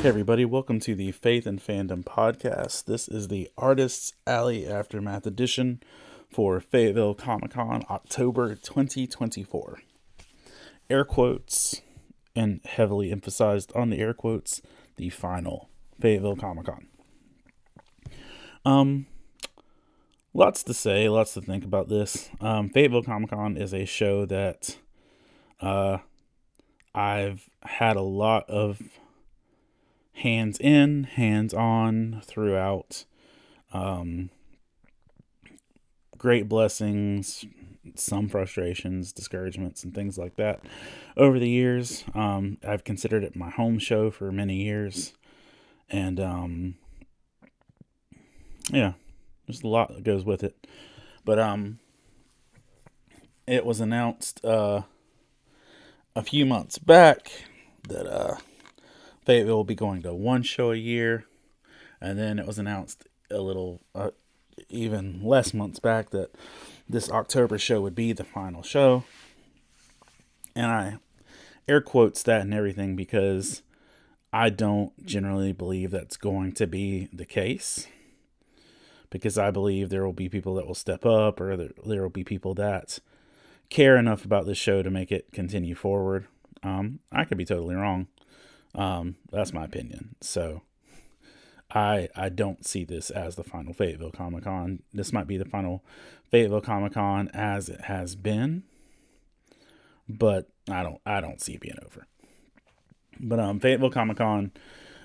Hey everybody, welcome to the Faith and Fandom podcast. This is the Artists Alley Aftermath edition for Fayetteville Comic Con October 2024. Air quotes, and heavily emphasized on the air quotes, the final Fayetteville Comic Con. Lots to say, lots to think about this. Fayetteville Comic Con is a show that I've had a lot of hands in, hands on throughout. Great blessings, some frustrations, discouragements, and things like that over the years. I've considered it my home show for many years. And yeah, there's a lot that goes with it. But it was announced a few months back that Fayetteville will be going to one show a year, and then it was announced a little, even less months back, that this October show would be the final show. And I air quotes that and everything because I don't generally believe that's going to be the case. Because I believe there will be people that will step up, or there will be people that care enough about this show to make it continue forward. I could be totally wrong. That's my opinion. So I don't see this as the final Fayetteville Comic Con. This might be the final Fayetteville Comic Con as it has been, but I don't see it being over. But Fayetteville Comic Con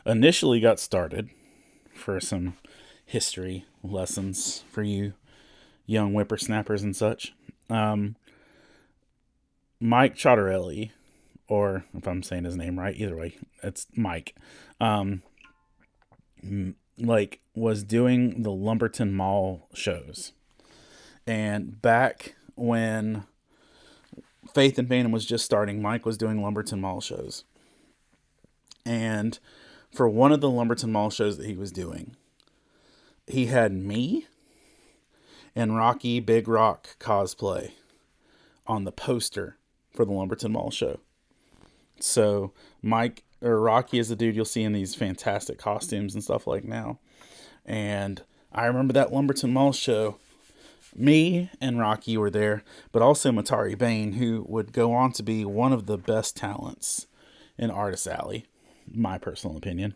initially got started, for some history lessons for you young whippersnappers and such. Mike Ciottarelli, or if I'm saying his name right, either way, it's Mike, was doing the Lumberton Mall shows. And back when Faith and Fandom was just starting, Mike was doing Lumberton Mall shows. And for one of the Lumberton Mall shows that he was doing, he had me and Rocky Big Rock cosplay on the poster for the Lumberton Mall show. So Rocky is the dude you'll see in these fantastic costumes and stuff like now. And I remember that Lumberton Mall show, me and Rocky were there, but also Matari Bain, who would go on to be one of the best talents in Artist Alley, my personal opinion.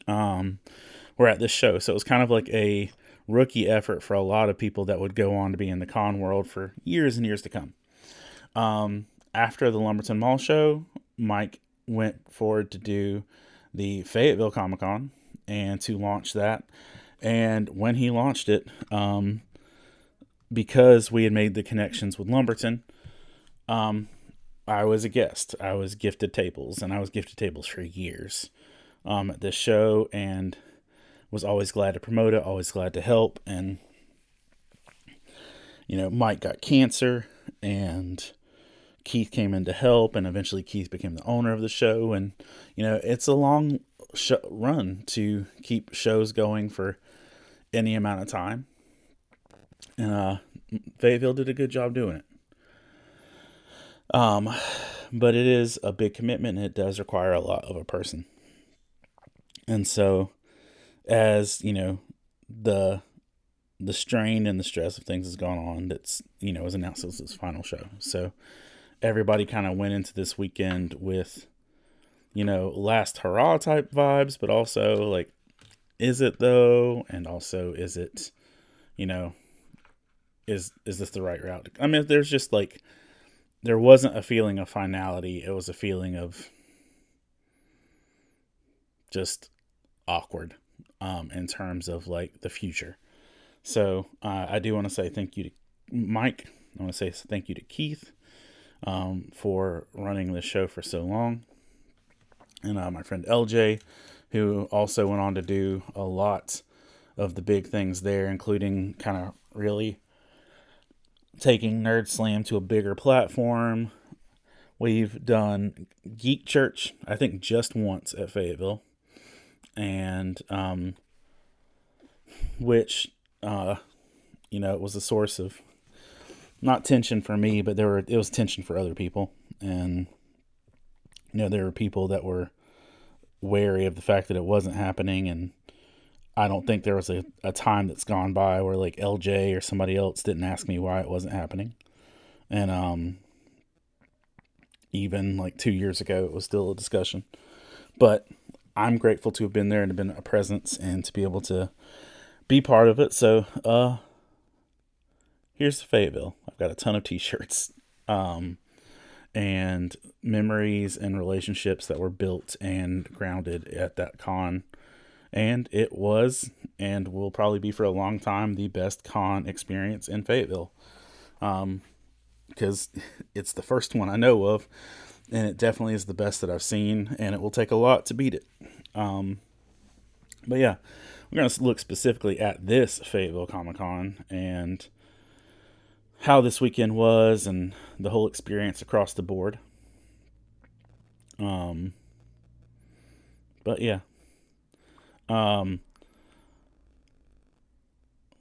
Were at this show. So it was kind of like a rookie effort for a lot of people that would go on to be in the con world for years and years to come. After the Lumberton Mall show, Mike went forward to do the Fayetteville Comic Con and to launch that. And when he launched it, because we had made the connections with Lumberton, I was a guest. I was gifted tables, and I was gifted tables for years at this show, and was always glad to promote it, always glad to help. And Mike got cancer, and Keith came in to help, and eventually Keith became the owner of the show. And it's a long run to keep shows going for any amount of time, and Fayetteville did a good job doing it. But it is a big commitment, and it does require a lot of a person. And so, as the strain and the stress of things has gone on, that's was announced as this final show. So everybody kind of went into this weekend with last hurrah type vibes, but also like, is it though? And also, is it is this the right route? I mean, there's just there wasn't a feeling of finality. It was a feeling of just awkward in terms of the future. So I do want to say thank you to Mike. I want to say thank you to Keith for running this show for so long. And my friend LJ, who also went on to do a lot of the big things there, including kind of really taking Nerd Slam to a bigger platform. We've done Geek Church, I think, just once at Fayetteville. And which it was a source of not tension for me, but it was tension for other people. And there were people that were wary of the fact that it wasn't happening, and I don't think there was a time that's gone by where like LJ or somebody else didn't ask me why it wasn't happening. And even like 2 years ago, it was still a discussion. But I'm grateful to have been there and have been a presence and to be able to be part of it. So here's to Fayetteville. I've got a ton of t-shirts. And memories and relationships that were built and grounded at that con. And it was, and will probably be for a long time, the best con experience in Fayetteville. Because it's the first one I know of, and it definitely is the best that I've seen, and it will take a lot to beat it. But yeah, we're going to look specifically at this Fayetteville Comic Con and how this weekend was and the whole experience across the board. But yeah.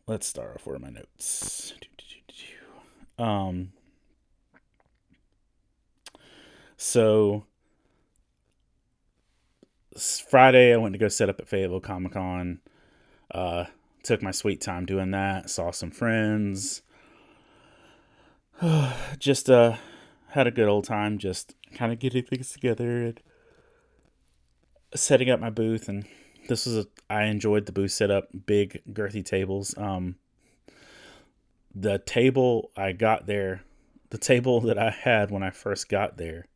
Let's start off with my notes. So Friday I went to go set up at Fayetteville Comic Con. Took my sweet time doing that. Saw some friends. Just had a good old time. Just kind of getting things together and setting up my booth. And I enjoyed the booth setup. Big girthy tables. The table I got there, the table that I had when I first got there,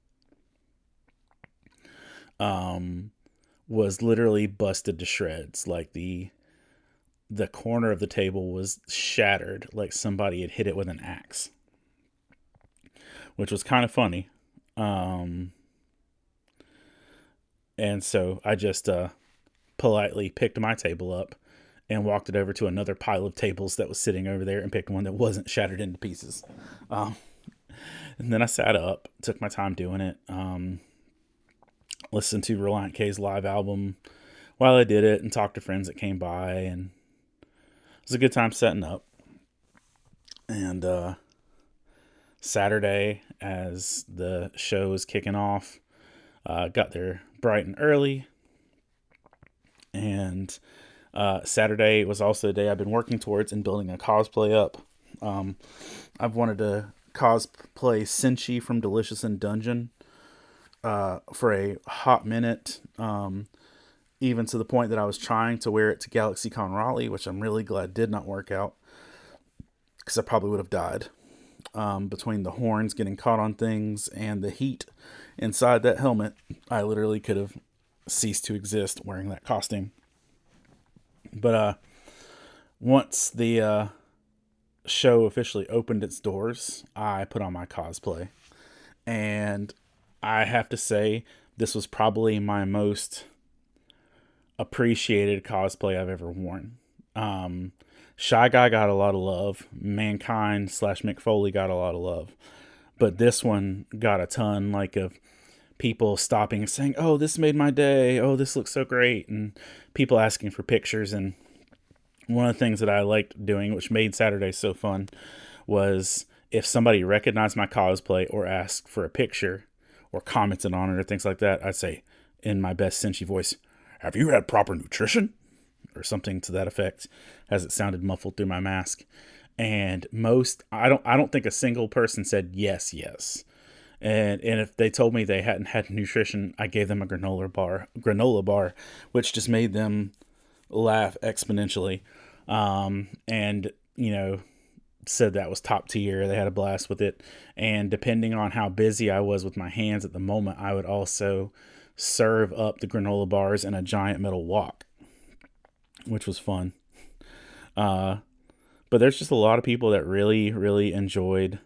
was literally busted to shreds. Like the corner of the table was shattered, like somebody had hit it with an axe, which was kind of funny. And so I just politely picked my table up and walked it over to another pile of tables that was sitting over there and picked one that wasn't shattered into pieces. And then I sat up, took my time doing it. Listened to Reliant K's live album while I did it and talked to friends that came by, and it was a good time setting up. And Saturday, as the show was kicking off, got there bright and early. And Saturday was also the day I've been working towards and building a cosplay up. I've wanted to cosplay Senshi from Delicious in Dungeon for a hot minute, even to the point that I was trying to wear it to GalaxyCon Raleigh, which I'm really glad did not work out, because I probably would have died between the horns getting caught on things and the heat inside that helmet. I literally could have ceased to exist wearing that costume. But once the show officially opened its doors, I put on my cosplay, and I have to say this was probably my most appreciated cosplay I've ever worn. Shy Guy got a lot of love. Mankind / Mick Foley got a lot of love. But this one got a ton, like, of people stopping and saying, "Oh, this made my day. Oh, this looks so great." And people asking for pictures. And one of the things that I liked doing, which made Saturday so fun, was if somebody recognized my cosplay or asked for a picture or commented on it or things like that, I'd say in my best Senshi voice, "Have you had proper nutrition?" or something to that effect, as it sounded muffled through my mask. And I don't think a single person said yes. And if they told me they hadn't had nutrition, I gave them a granola bar, which just made them laugh exponentially. And said that was top tier. They had a blast with it. And depending on how busy I was with my hands at the moment, I would also serve up the granola bars in a giant metal wok, which was fun. But there's just a lot of people that really, really enjoyed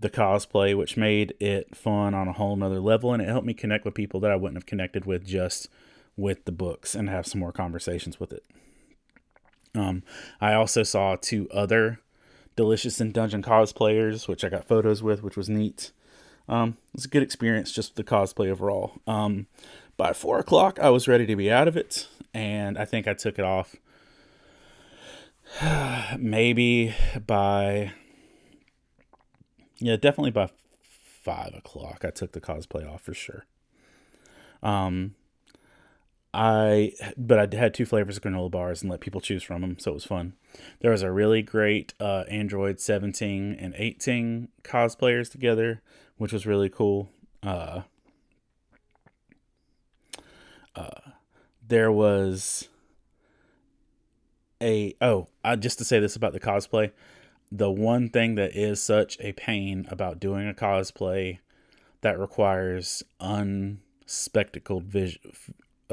the cosplay, which made it fun on a whole nother level. And it helped me connect with people that I wouldn't have connected with just with the books and have some more conversations with it. I also saw 2 other Delicious in Dungeon cosplayers, which I got photos with, which was neat. It was a good experience, just the cosplay overall. By 4 o'clock, I was ready to be out of it, and I think I took it off maybe definitely by 5 o'clock. I took the cosplay off for sure. But I had two flavors of granola bars and let people choose from them, so it was fun. There was a really great Android 17 and 18 cosplayers together, which was really cool. Uh, there was just to say this about the cosplay, the one thing that is such a pain about doing a cosplay that requires unspectacled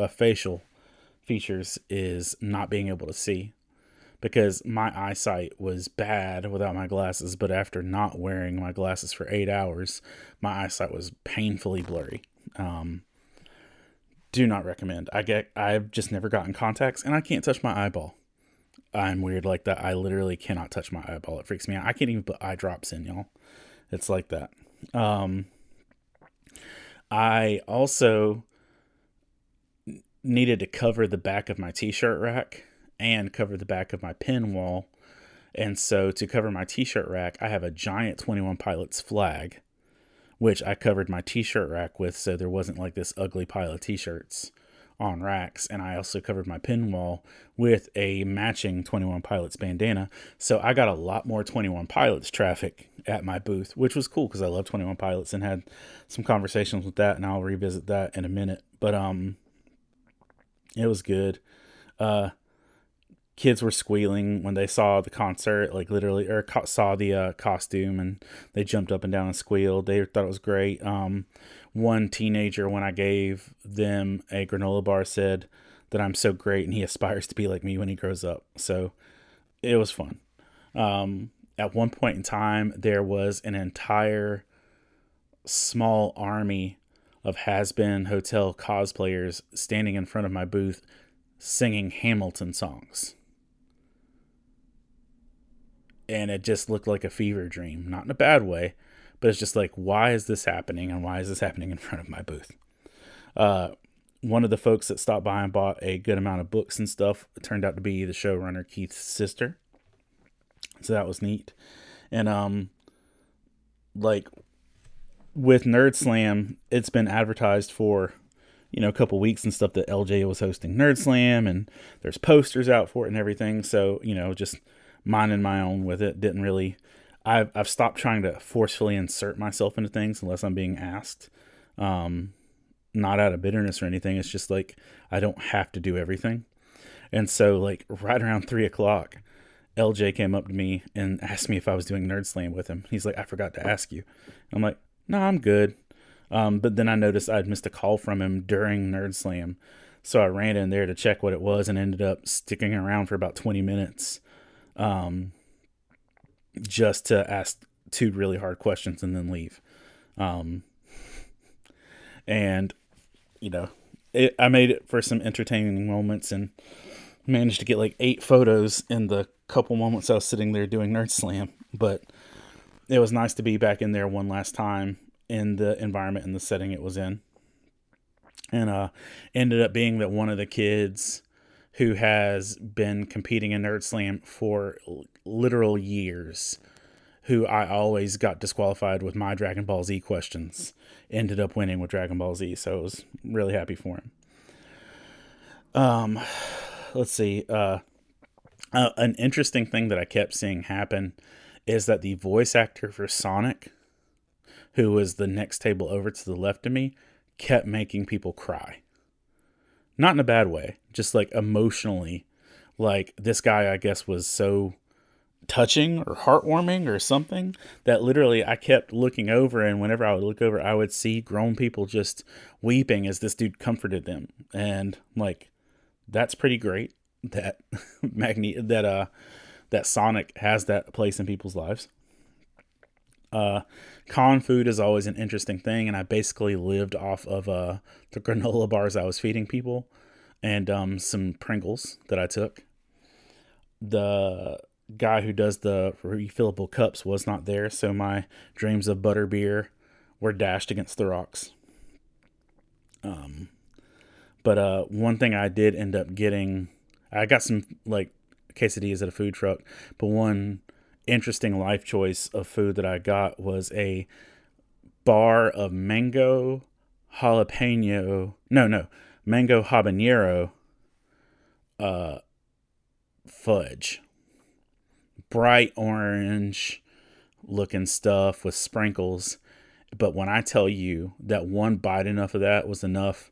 facial features is not being able to see, because my eyesight was bad without my glasses, but after not wearing my glasses for 8 hours, my eyesight was painfully blurry. Do not recommend. I've just never gotten contacts, and I can't touch my eyeball. I'm weird like that. I literally cannot touch my eyeball. It freaks me out. I can't even put eye drops in, y'all. It's like that. I also needed to cover the back of my t-shirt rack and cover the back of my pin wall. And so to cover my t-shirt rack, I have a giant 21 Pilots flag, which I covered my t-shirt rack with, so there wasn't like this ugly pile of t-shirts on racks. And I also covered my pin wall with a matching 21 Pilots bandana. So I got a lot more 21 Pilots traffic at my booth, which was cool because I love 21 Pilots and had some conversations with that, and I'll revisit that in a minute. But it was good. Kids were squealing when they saw the concert, like literally, or saw the costume, and they jumped up and down and squealed. They thought it was great. One teenager, when I gave them a granola bar, said that I'm so great and he aspires to be like me when he grows up. So it was fun. At one point in time, there was an entire small army of has-been hotel cosplayers standing in front of my booth singing Hamilton songs. And it just looked like a fever dream. Not in a bad way, but it's just like, why is this happening? And why is this happening in front of my booth? One of the folks that stopped by and bought a good amount of books and stuff turned out to be the showrunner Keith's sister. So that was neat. And like with Nerd Slam, it's been advertised for, a couple weeks and stuff that LJ was hosting Nerd Slam, and there's posters out for it and everything. So, just minding my own with it. Didn't really, I've stopped trying to forcefully insert myself into things unless I'm being asked. Not out of bitterness or anything. It's just like, I don't have to do everything. And so like right around 3:00, LJ came up to me and asked me if I was doing Nerd Slam with him. He's like, I forgot to ask you. I'm like, no, I'm good. But then I noticed I'd missed a call from him during Nerd Slam. So I ran in there to check what it was and ended up sticking around for about 20 minutes. Just to ask 2 really hard questions and then leave. And, I made it for some entertaining moments and managed to get like 8 photos in the couple moments I was sitting there doing Nerd Slam. But it was nice to be back in there one last time in the environment and the setting it was in. And ended up being that one of the kids who has been competing in Nerd Slam for literal years, who I always got disqualified with my Dragon Ball Z questions, ended up winning with Dragon Ball Z. So I was really happy for him. Let's see. An interesting thing that I kept seeing happen is that the voice actor for Sonic, who was the next table over to the left of me, kept making people cry. Not in a bad way, just like emotionally. Like this guy, I guess, was so touching or heartwarming or something that literally I kept looking over, and whenever I would look over, I would see grown people just weeping as this dude comforted them. And like, that's pretty great that that Sonic has that place in people's lives. Con food is always an interesting thing, and I basically lived off of the granola bars I was feeding people and some Pringles that I took. The guy who does the refillable cups was not there, so my dreams of butterbeer were dashed against the rocks. But one thing I did end up getting, I got some like quesadillas at a food truck, but one interesting life choice of food that I got was a bar of mango jalapeno, mango habanero fudge. Bright orange looking stuff with sprinkles. But when I tell you that one bite enough of that was enough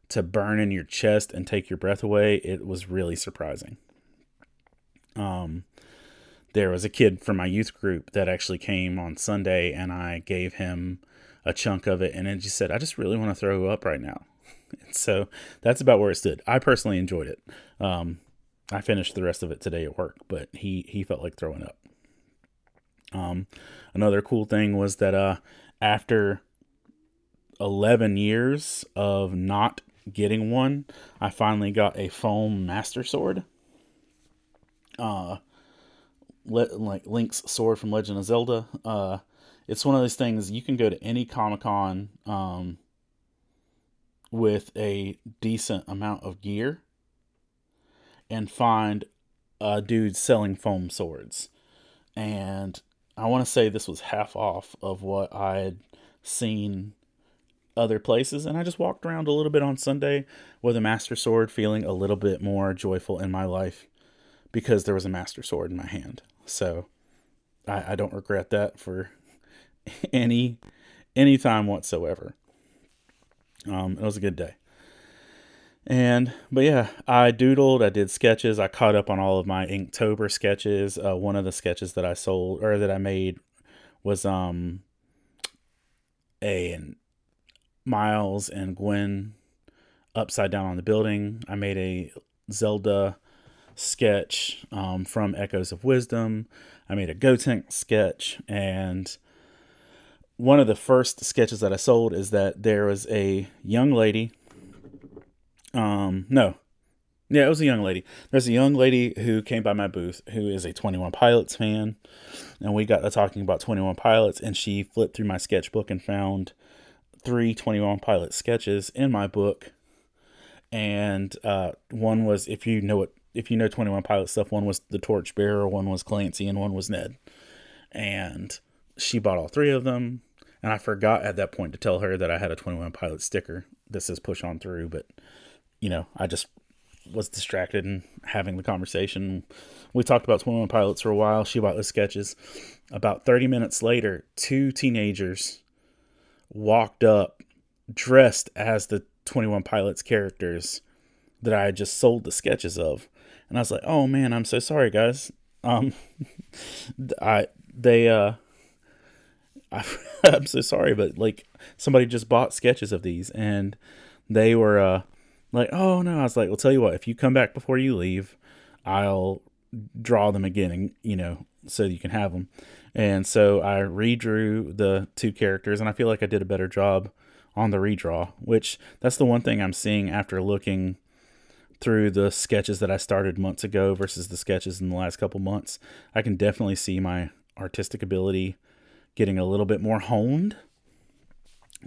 to burn in your chest and take your breath away, it was really surprising. There was a kid from my youth group that actually came on Sunday, and I gave him a chunk of it, and it just said, I just really want to throw up right now. So that's about where it stood. I personally enjoyed it. I finished the rest of it today at work, but he felt like throwing up. Another cool thing was that after 11 years of not getting one, I finally got a foam Master Sword. Like Link's sword from Legend of Zelda. It's one of those things you can go to any Comic-Con with a decent amount of gear and find a dude selling foam swords. And I want to say this was half off of what I had seen other places. And I just walked around a little bit on Sunday with a Master Sword, feeling a little bit more joyful in my life because there was a Master Sword in my hand. So I don't regret that for any time whatsoever. It was a good day. But yeah, I doodled, I did sketches, I caught up on all of my Inktober sketches. One of the sketches that I made was a Miles and Gwen upside down on the building. I made a Zelda sketch from Echoes of Wisdom. I made a Gotenk sketch, and one of the first sketches that I sold is that there was a young lady. It was a young lady. There's a young lady who came by my booth who is a 21 Pilots fan, and we got to talking about 21 Pilots, and she flipped through my sketchbook and found 3 21 Pilots sketches in my book. And one was, if you know 21 Pilots stuff, one was the Torchbearer, one was Clancy, and one was Ned. And she bought all 3 of them. And I forgot at that point to tell her that I had a 21 Pilots sticker that says push on through. But, I just was distracted in having the conversation. We talked about 21 Pilots for a while. She bought the sketches. About 30 minutes later, 2 teenagers walked up dressed as the 21 Pilots characters that I had just sold the sketches of. And I was like, oh man, I'm so sorry, guys. I'm so sorry, but like somebody just bought sketches of these, and they were like, oh no. I was like, well, tell you what, if you come back before you leave, I'll draw them again, and so you can have them. And so I redrew the 2 characters, and I feel like I did a better job on the redraw, which that's the one thing I'm seeing after looking through the sketches that I started months ago versus the sketches in the last couple months. I can definitely see my artistic ability getting a little bit more honed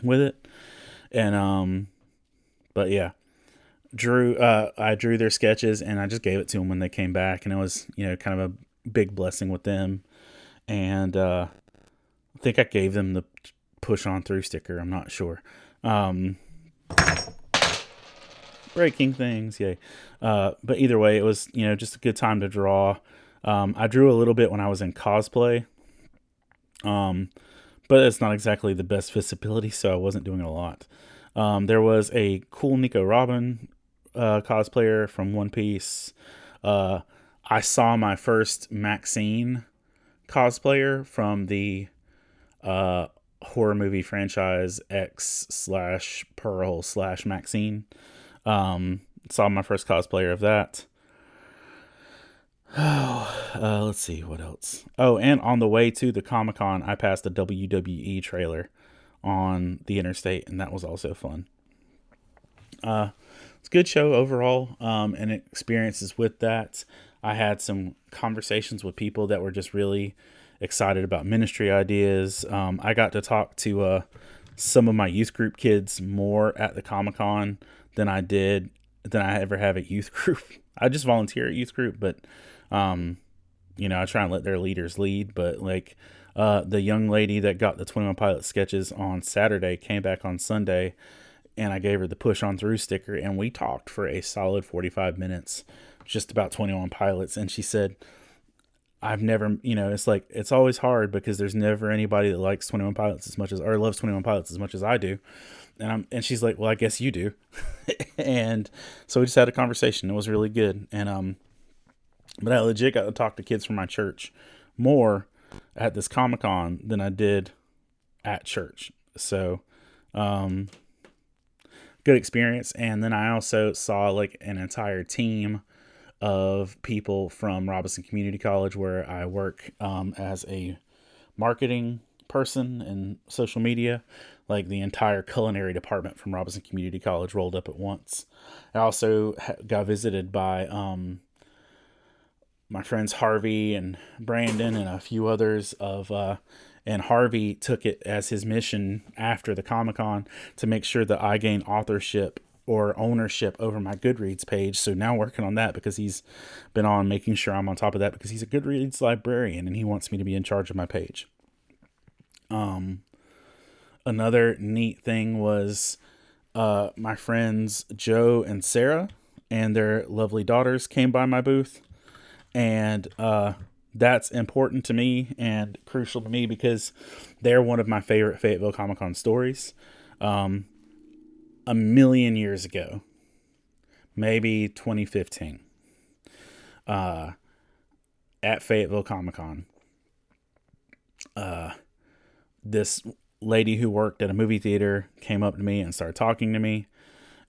with it. And, but yeah, I drew their sketches, and I just gave it to them when they came back, and it was, kind of a big blessing with them. And, I think I gave them the push on through sticker. I'm not sure. Breaking things. Yay. But either way, it was, just a good time to draw. I drew a little bit when I was in cosplay. But it's not exactly the best visibility, so I wasn't doing a lot. There was a cool Nico Robin cosplayer from One Piece. I saw my first Maxine cosplayer from the horror movie franchise X/Pearl/Maxine. Saw my first cosplayer of that. Let's see what else. Oh, and on the way to the Comic-Con, I passed a WWE trailer on the interstate, and that was also fun. It's a good show overall, and experiences with that. I had some conversations with people that were just really excited about ministry ideas. I got to talk to some of my youth group kids more at the Comic-Con than I ever have at youth group. I just volunteer at youth group, but I try and let their leaders lead. But like the young lady that got the 21 Pilot sketches on Saturday came back on Sunday and I gave her the push on through sticker, and we talked for a solid 45 minutes just about 21 Pilots. And she said, I've never, it's like, it's always hard because there's never anybody that likes 21 Pilots as much as, or loves 21 Pilots as much as I do. And she's like, well, I guess you do. And so we just had a conversation. It was really good. And, but I legit got to talk to kids from my church more at this Comic-Con than I did at church. So, good experience. And then I also saw like an entire team of people from Robinson Community College, where I work as a marketing person and social media. Like the entire culinary department from Robinson Community College rolled up at once. I also got visited by my friends Harvey and Brandon and a few others and Harvey took it as his mission after the Comic-Con to make sure that I gain authorship or ownership over my Goodreads page. So now working on that because he's been on making sure I'm on top of that because he's a Goodreads librarian and he wants me to be in charge of my page. Another neat thing was my friends Joe and Sarah and their lovely daughters came by my booth. And that's important to me and crucial to me because they're one of my favorite Fayetteville Comic-Con stories. A million years ago, maybe 2015, at Fayetteville Comic-Con, this lady who worked at a movie theater came up to me and started talking to me,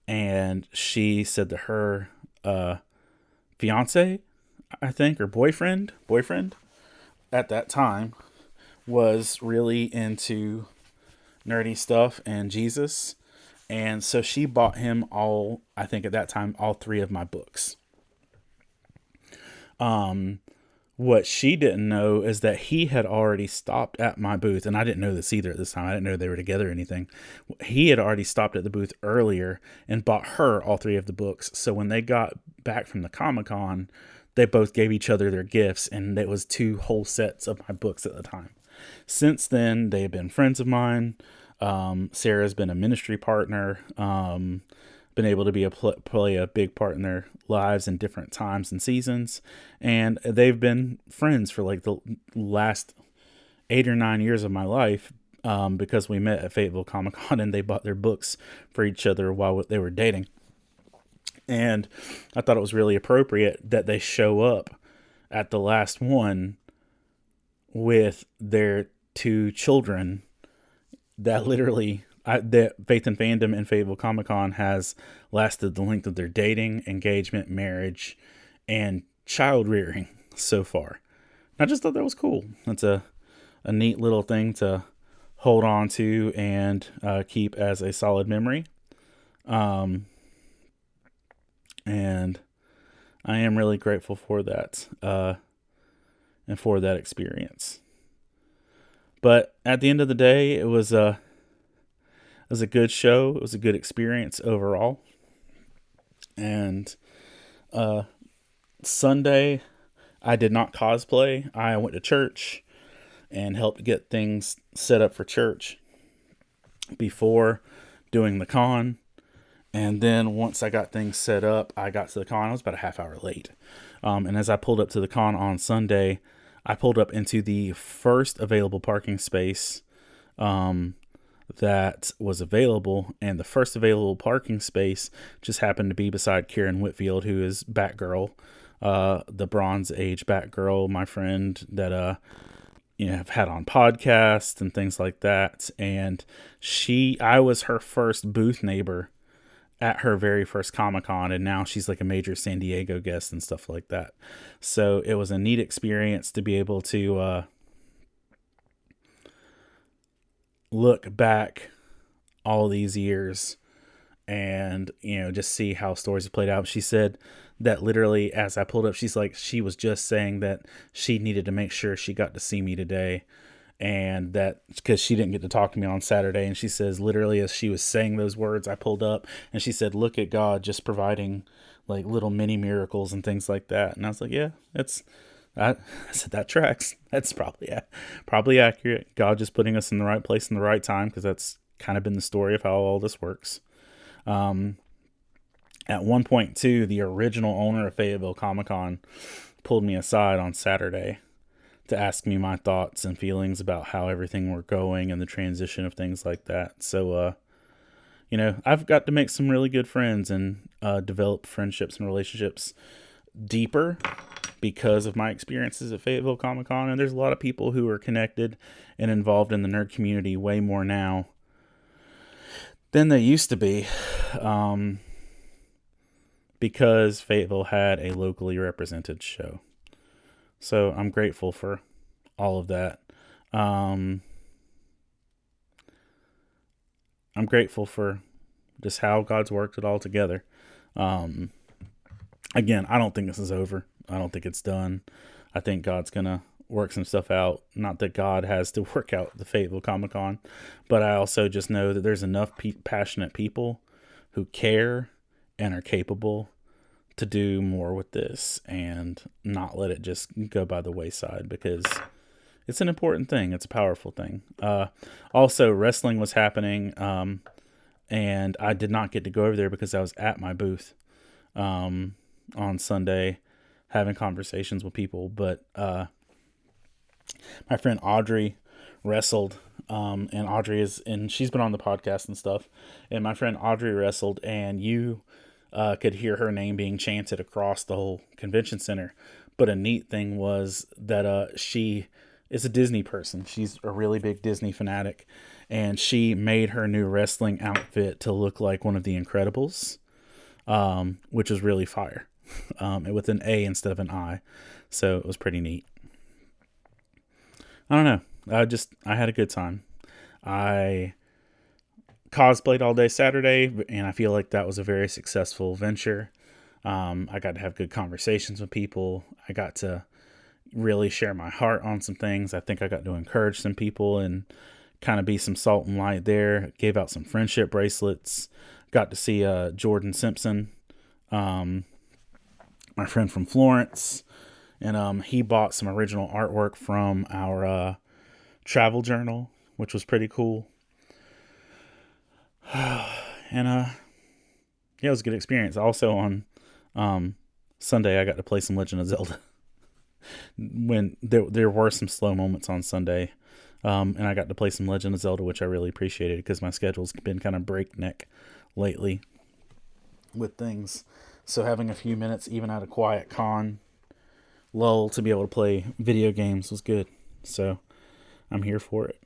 and she said that her fiance, I think, or boyfriend at that time was really into nerdy stuff and Jesus. And so she bought him I think at that time, all 3 of my books. What she didn't know is that he had already stopped at my booth. And I didn't know this either at this time. I didn't know they were together or anything. He had already stopped at the booth earlier and bought her all 3 of the books. So when they got back from the Comic-Con, they both gave each other their gifts. And it was 2 whole sets of my books at the time. Since then, they have been friends of mine. Sarah's been a ministry partner, been able to play a big part in their lives in different times and seasons. And they've been friends for like the last 8 or 9 years of my life, because we met at Fayetteville Comic-Con and they bought their books for each other while they were dating. And I thought it was really appropriate that they show up at the last one with their 2 children. That literally, that Faith and Fandom and Fayetteville Comic-Con has lasted the length of their dating, engagement, marriage, and child rearing so far. I just thought that was cool. That's a neat little thing to hold on to and keep as a solid memory. And I am really grateful for that and for that experience. But at the end of the day, it was a good show. It was a good experience overall. And Sunday, I did not cosplay. I went to church and helped get things set up for church before doing the con. And then once I got things set up, I got to the con. I was about a half hour late. And as I pulled up to the con on Sunday, I pulled up into the first available parking space that was available. And the first available parking space just happened to be beside Karen Whitfield, who is Batgirl, the Bronze Age Batgirl, my friend that have had on podcasts and things like that. And I was her first booth neighbor at her very first Comic-Con, and now she's like a major San Diego guest and stuff like that. So it was a neat experience to be able to look back all these years and, just see how stories have played out. She said that literally as I pulled up, she's like, she was just saying that she needed to make sure she got to see me today. And that because she didn't get to talk to me on Saturday. And she says, literally, as she was saying those words, I pulled up and she said, look at God just providing like little mini miracles and things like that. And I was like, yeah, I said that tracks. That's probably accurate. God just putting us in the right place in the right time, because that's kind of been the story of how all this works. At one point, too, the original owner of Fayetteville Comic Con pulled me aside on Saturday to ask me my thoughts and feelings about how everything were going and the transition of things like that. So, I've got to make some really good friends and develop friendships and relationships deeper because of my experiences at Fayetteville Comic Con. And there's a lot of people who are connected and involved in the nerd community way more now than they used to be. Because Fayetteville had a locally represented show. So I'm grateful for all of that. I'm grateful for just how God's worked it all together. Again, I don't think this is over. I don't think it's done. I think God's going to work some stuff out. Not that God has to work out the Fayetteville Comic Con, but I also just know that there's enough passionate people who care and are capable to do more with this and not let it just go by the wayside, because it's an important thing. It's a powerful thing. Also, wrestling was happening, and I did not get to go over there because I was at my booth on Sunday having conversations with people. But my friend Audrey wrestled, and she's been on the podcast and stuff. And my friend Audrey wrestled, and you could hear her name being chanted across the whole convention center. But a neat thing was that she is a Disney person. She's a really big Disney fanatic, and she made her new wrestling outfit to look like one of the Incredibles, which was really fire, with an A instead of an I. So it was pretty neat. I don't know. I had a good time. I cosplayed all day Saturday, and I feel like that was a very successful venture. I got to have good conversations with people. I got to really share my heart on some things. I think I got to encourage some people and kind of be some salt and light there. Gave out some friendship bracelets. Got to see Jordan Simpson, my friend from Florence, and he bought some original artwork from our travel journal, which was pretty cool. And it was a good experience. Also on Sunday, I got to play some Legend of Zelda. When there were some slow moments on Sunday, and I got to play some Legend of Zelda, which I really appreciated because my schedule's been kind of breakneck lately with things. So having a few minutes, even at a quiet con lull, to be able to play video games was good. So I'm here for it.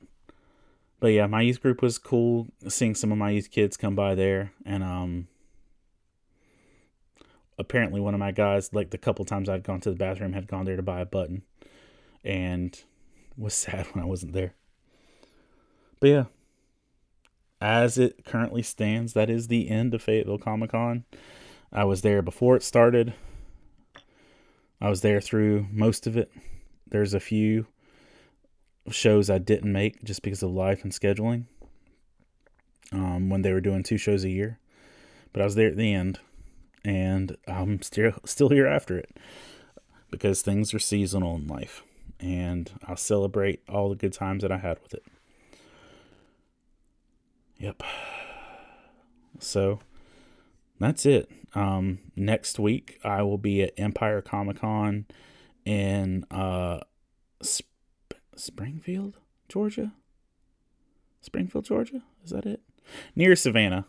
But yeah, my youth group was cool. Seeing some of my youth kids come by there, and apparently one of my guys, like the couple times I'd gone to the bathroom, had gone there to buy a button, and was sad when I wasn't there. But yeah, as it currently stands, that is the end of Fayetteville Comic Con. I was there before it started. I was there through most of it. There's a few shows I didn't make just because of life and scheduling, when they were doing 2 shows a year. But I was there at the end, and I'm still here after it because things are seasonal in life, and I'll celebrate all the good times that I had with it. Yep. So that's it. Next week I will be at Empire Comic Con in Springfield, Georgia. Is that it? Near Savannah.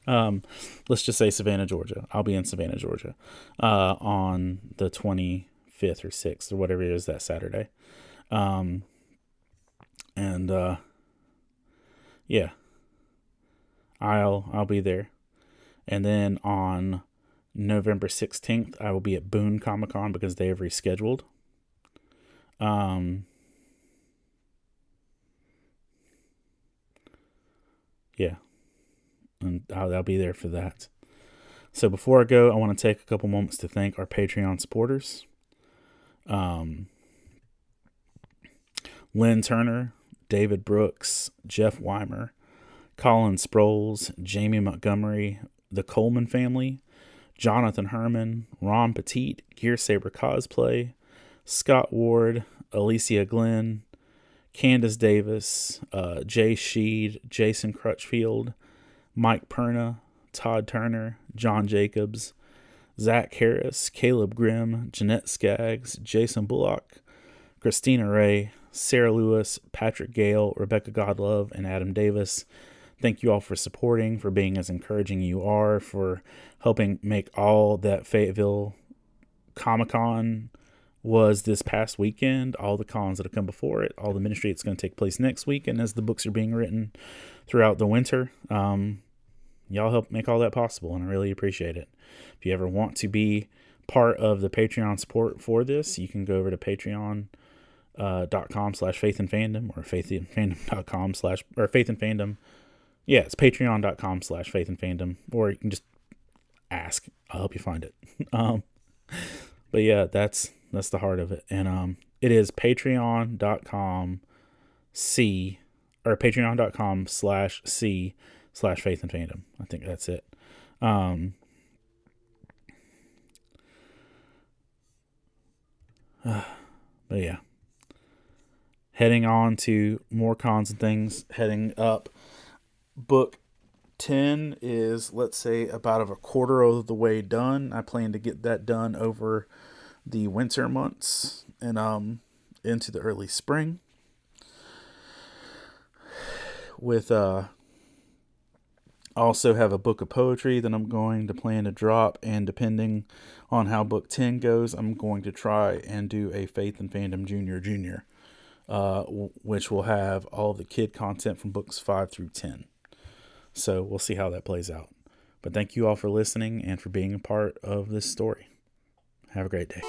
Let's just say Savannah, Georgia. I'll be in Savannah, Georgia, on the 25th or 6th or whatever it is that Saturday. Yeah, I'll be there. And then on November 16th, I will be at Boone Comic Con because they have rescheduled. Yeah, and I'll be there for that. So before I go, I want to take a couple moments to thank our Patreon supporters. Lynn Turner, David Brooks, Jeff Weimer, Colin Sproles, Jamie Montgomery, the Coleman family, Jonathan Herman, Ron Petit, Gear Saber Cosplay, Scott Ward, Alicia Glenn, Candace Davis, Jay Sheed, Jason Crutchfield, Mike Perna, Todd Turner, John Jacobs, Zach Harris, Caleb Grimm, Jeanette Skaggs, Jason Bullock, Christina Ray, Sarah Lewis, Patrick Gale, Rebecca Godlove, and Adam Davis. Thank you all for supporting, for being as encouraging you are, for helping make all that Fayetteville Comic-Con was this past weekend, all the cons that have come before it, all the ministry that's going to take place next week, and as the books are being written throughout the winter. Y'all help make all that possible, and I really appreciate it. If you ever want to be part of the Patreon support for this, you can go over to patreon.com/faithandfandom or faithandfandom.com/ or faithandfandom. Yeah, it's patreon.com/faithandfandom, or you can just ask. I'll help you find it. But yeah, that's the heart of it. And it is patreon.com/c/faithandfandom. I think that's it. But yeah, heading on to more cons and things, heading up. Book 10 is, let's say, about a quarter of the way done. I plan to get that done over the winter months and into the early spring. With I also have a book of poetry that I'm going to plan to drop, and depending on how book 10 goes, I'm going to try and do a Faith and Fandom Junior, which will have all of the kid content from books 5 through 10. So we'll see how that plays out. But thank you all for listening and for being a part of this story. Have a great day.